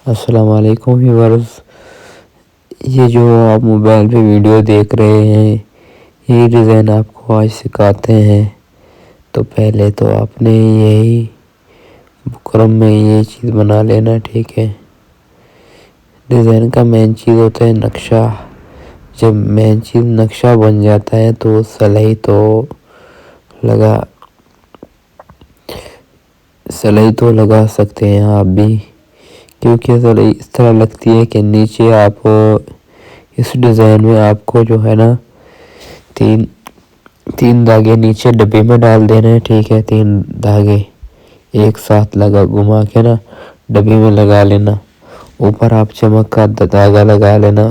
السلام علیکم ویورز، یہ جو آپ موبائل پہ ویڈیو دیکھ رہے ہیں یہ ڈیزائن آپ کو آج سکھاتے ہیں۔ تو پہلے تو آپ نے یہی بکرم میں یہ چیز بنا لینا، ٹھیک ہے۔ ڈیزائن کا مین چیز ہوتا ہے نقشہ۔ جب مین چیز نقشہ بن جاتا ہے تو سلائی تو لگا سکتے ہیں آپ بھی، کیونکہ سلائی اس طرح لگتی ہے کہ نیچے آپ اس ڈیزائن میں آپ کو جو ہے نا تین دھاگے نیچے ڈبے میں ڈال دینا ہے، ٹھیک ہے۔ 3 دھاگے ایک ساتھ گھما کے نا ڈبے میں لگا لینا۔ اوپر آپ چمک کا دھاگا لگا لینا،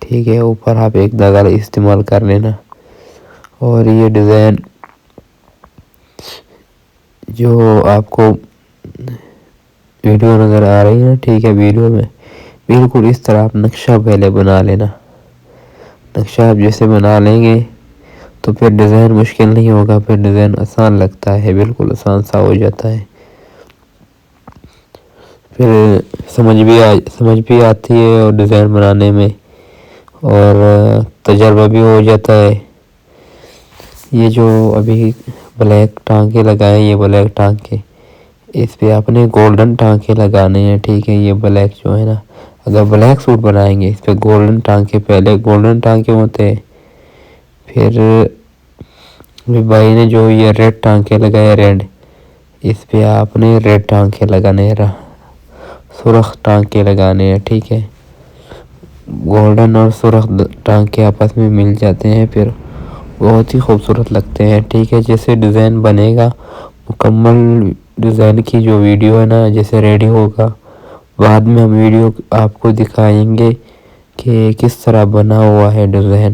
ٹھیک ہے۔ اوپر آپ ایک دھاگا استعمال کر لینا، اور یہ ڈیزائن جو آپ کو ویڈیو نظر آ رہی ہے، ٹھیک ہے، ویڈیو میں بالکل اس طرح آپ نقشہ پہلے بنا لینا۔ نقشہ آپ جیسے بنا لیں گے تو پھر ڈیزائن مشکل نہیں ہوگا، پھر ڈیزائن آسان لگتا ہے، بالکل آسان سا ہو جاتا ہے۔ پھر سمجھ بھی آتی ہے اور ڈیزائن بنانے میں، اور تجربہ بھی ہو جاتا ہے۔ یہ جو ابھی بلیک ٹانکے لگائے ہیں، یہ بلیک ٹانکے، اس پہ آپ نے گولڈن ٹانکے لگانے ہیں، ٹھیک ہے۔ یہ بلیک جو ہے نا، اگر بلیک سوٹ بنائیں گے اس پہ گولڈن ٹانکے، پہلے گولڈن ٹانکے ہوتے ہیں، پھر بھائی نے جو یہ ریڈ ٹانکے لگائے، ریڈ، اس پہ آپ نے ریڈ ٹانکے لگانے ہیں، سرخ ٹانکے لگانے ہیں، ٹھیک ہے۔ گولڈن اور سرخ ٹانکے آپس میں مل جاتے ہیں، پھر بہت ہی خوبصورت لگتے ہیں، ٹھیک ہے۔ جیسے ڈیزائن بنے گا، مکمل ڈیزائن کی جو ویڈیو ہے نا، جیسے ریڈی ہوگا، بعد میں ہم ویڈیو آپ کو دکھائیں گے کہ کس طرح بنا ہوا ہے ڈیزائن۔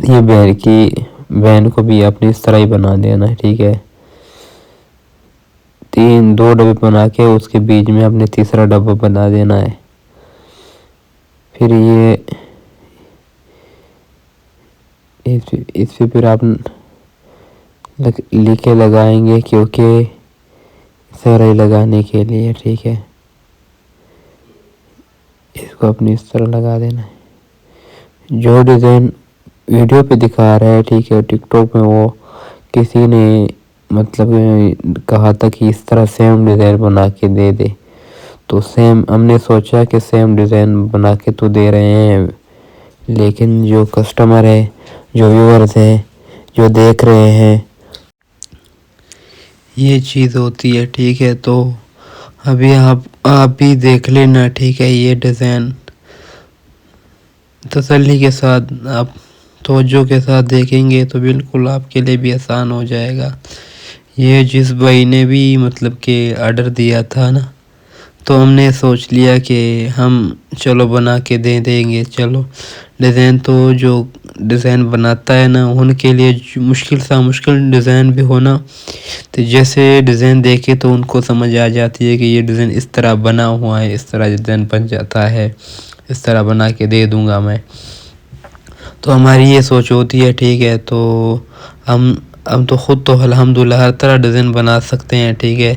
یہ بین کو بھی آپ نے اس طرح ہی بنا دینا ہے، ٹھیک ہے۔ 2 ڈبے بنا کے اس کے بیچ میں آپ نے تیسرا ڈبہ بنا دینا ہے۔ پھر اس پہ پھر آپ لکھے لگائیں گے، کیونکہ سرائی لگانے کے لیے، ٹھیک ہے۔ اس کو اپنی اس طرح لگا دینا ہے۔ جو ڈیزائن ویڈیو پہ دکھا رہا ہے، ٹھیک ہے، ٹک ٹاک میں وہ کسی نے مطلب کہا تھا کہ اس طرح سیم ڈیزائن بنا کے دے دے، تو سیم ہم نے سوچا کہ سیم ڈیزائن بنا کے تو دے رہے ہیں، لیکن جو کسٹمر ہے، جو ویورز ہیں، جو دیکھ رہے ہیں، یہ چیز ہوتی ہے، ٹھیک ہے۔ تو ابھی آپ بھی دیکھ لینا، ٹھیک ہے۔ یہ ڈیزائن تسلی کے ساتھ، آپ توجہ کے ساتھ دیکھیں گے تو بالکل آپ کے لیے بھی آسان ہو جائے گا۔ یہ جس بھائی نے بھی مطلب کہ آرڈر دیا تھا نا، تو ہم نے سوچ لیا کہ ہم چلو بنا کے دیں گے، چلو۔ ڈیزائن تو جو ڈیزائن بناتا ہے نا، ان کے لیے مشکل ڈیزائن بھی ہونا، تو جیسے ڈیزائن دیکھے تو ان کو سمجھ آ جاتی ہے کہ یہ ڈیزائن اس طرح بنا ہوا ہے، اس طرح ڈیزائن بن جاتا ہے، اس طرح بنا کے دے دوں گا میں۔ تو ہماری یہ سوچ ہوتی ہے، ٹھیک ہے۔ تو ہم تو خود تو الحمدللہ ہر طرح ڈیزائن بنا سکتے ہیں، ٹھیک ہے۔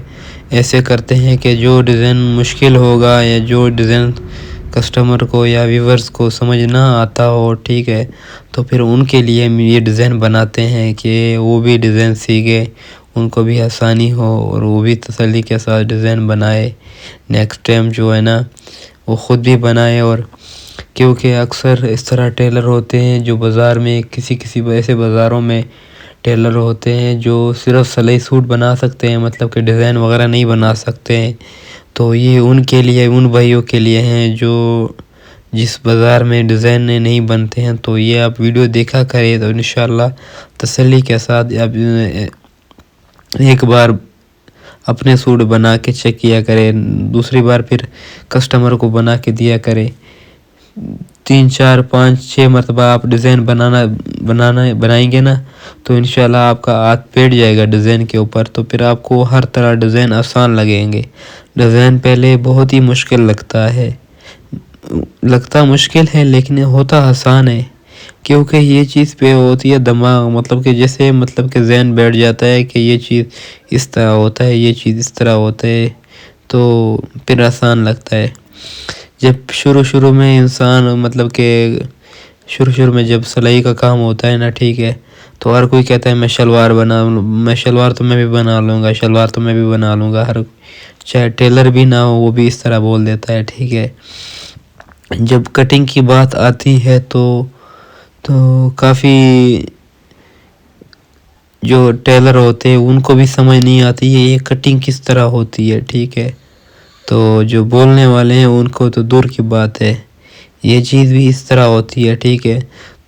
ایسے کرتے ہیں کہ جو ڈیزائن مشکل ہوگا یا جو ڈیزائن کسٹمر کو یا ویورز کو سمجھ نہ آتا ہو، ٹھیک ہے، تو پھر ان کے لیے ہم یہ ڈیزائن بناتے ہیں کہ وہ بھی ڈیزائن سیکھے، ان کو بھی آسانی ہو اور وہ بھی تسلی کے ساتھ ڈیزائن بنائے۔ نیکسٹ ٹائم جو ہے نا وہ خود بھی بنائے، اور کیونکہ اکثر اس طرح ٹیلر ہوتے ہیں جو بازار میں کسی ایسے بازاروں میں ٹیلر ہوتے ہیں جو صرف سلائی سوٹ بنا سکتے ہیں، مطلب کہ ڈیزائن وغیرہ نہیں بنا سکتے ہیں۔ تو یہ ان کے لیے، ان بھائیوں کے لیے ہیں جو جس بازار میں ڈیزائن نہیں بنتے ہیں۔ تو یہ آپ ویڈیو دیکھا کریں تو انشاءاللہ تسلی کے ساتھ آپ ایک بار اپنے سوٹ بنا کے چیک کیا کریں، دوسری بار پھر کسٹمر کو بنا کے دیا کریں۔ 3 4 5 6 مرتبہ آپ ڈیزائن بنائیں گے نا، تو انشاءاللہ آپ کا ہاتھ بیٹھ جائے گا ڈیزائن کے اوپر، تو پھر آپ کو ہر طرح ڈیزائن آسان لگیں گے۔ ڈیزائن پہلے بہت ہی مشکل لگتا مشکل ہے، لیکن ہوتا آسان ہے، کیونکہ یہ چیز پہ ہوتی ہے دماغ، مطلب کہ جیسے کہ ذہن بیٹھ جاتا ہے کہ یہ چیز اس طرح ہوتا ہے، یہ چیز اس طرح ہوتا ہے، تو پھر آسان لگتا ہے. جب شروع میں انسان مطلب کہ شروع میں جب سلائی کا کام ہوتا ہے نا، ٹھیک ہے، تو ہر کوئی کہتا ہے میں شلوار تو میں بھی بنا لوں گا. ہر چاہے ٹیلر بھی نہ ہو وہ بھی اس طرح بول دیتا ہے، ٹھیک ہے. جب کٹنگ کی بات آتی ہے تو کافی جو ٹیلر ہوتے ہیں ان کو بھی سمجھ نہیں آتی ہے یہ کٹنگ کس طرح ہوتی ہے، ٹھیک ہے. تو جو بولنے والے ہیں ان کو تو دور کی بات ہے، یہ چیز بھی اس طرح ہوتی ہے، ٹھیک ہے.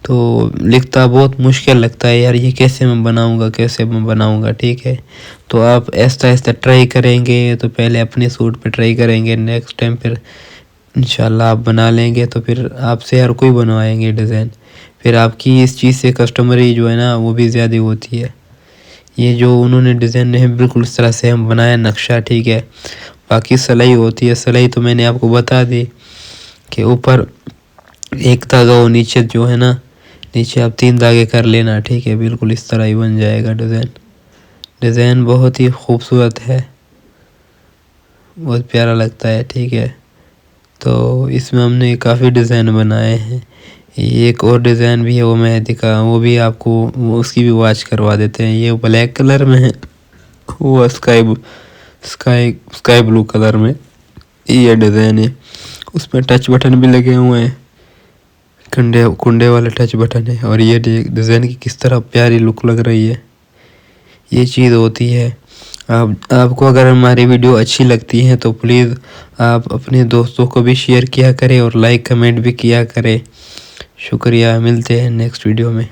تو لکھتا بہت مشکل لگتا ہے یار، یہ کیسے میں بناؤں گا، ٹھیک ہے. تو آپ ایسا ٹرائی کریں گے تو پہلے اپنے سوٹ پہ ٹرائی کریں گے، نیکسٹ ٹائم پھر انشاءاللہ آپ بنا لیں گے تو پھر آپ سے ہر کوئی بنوائیں گے ڈیزائن. پھر آپ کی اس چیز سے کسٹمری جو ہے نا وہ بھی زیادہ ہوتی ہے. یہ جو انہوں نے ڈیزائن نہیں بالکل اس طرح سے ہم بنایا نقشہ، ٹھیک ہے. باقی سلائی ہوتی ہے، سلائی تو میں نے آپ کو بتا دی کہ اوپر ایک دھاگا اور نیچے جو ہے نا، نیچے آپ 3 دھاگے کر لینا، ٹھیک ہے. بالکل اس طرح ہی بن جائے گا ڈیزائن بہت ہی خوبصورت ہے، بہت پیارا لگتا ہے، ٹھیک ہے. تو اس میں ہم نے کافی ڈیزائن بنائے ہیں. ایک اور ڈیزائن بھی ہے وہ بھی آپ کو اس کی بھی واچ کروا دیتے ہیں. یہ بلیک کلر میں ہے، وہ اسکائی بلو کلر میں یہ ڈیزائن ہے. اس میں ٹچ بٹن بھی لگے ہوئے ہیں، کنڈے والے ٹچ بٹن ہے. اور یہ ڈیزائن کی کس طرح پیاری لک لگ رہی ہے، یہ چیز ہوتی ہے. آپ کو اگر ہماری ویڈیو اچھی لگتی ہے تو پلیز آپ اپنے دوستوں کو بھی شیئر کیا کریں اور لائک کمنٹ بھی کیا کریں. شکریہ، ملتے ہیں نیکسٹ ویڈیو میں.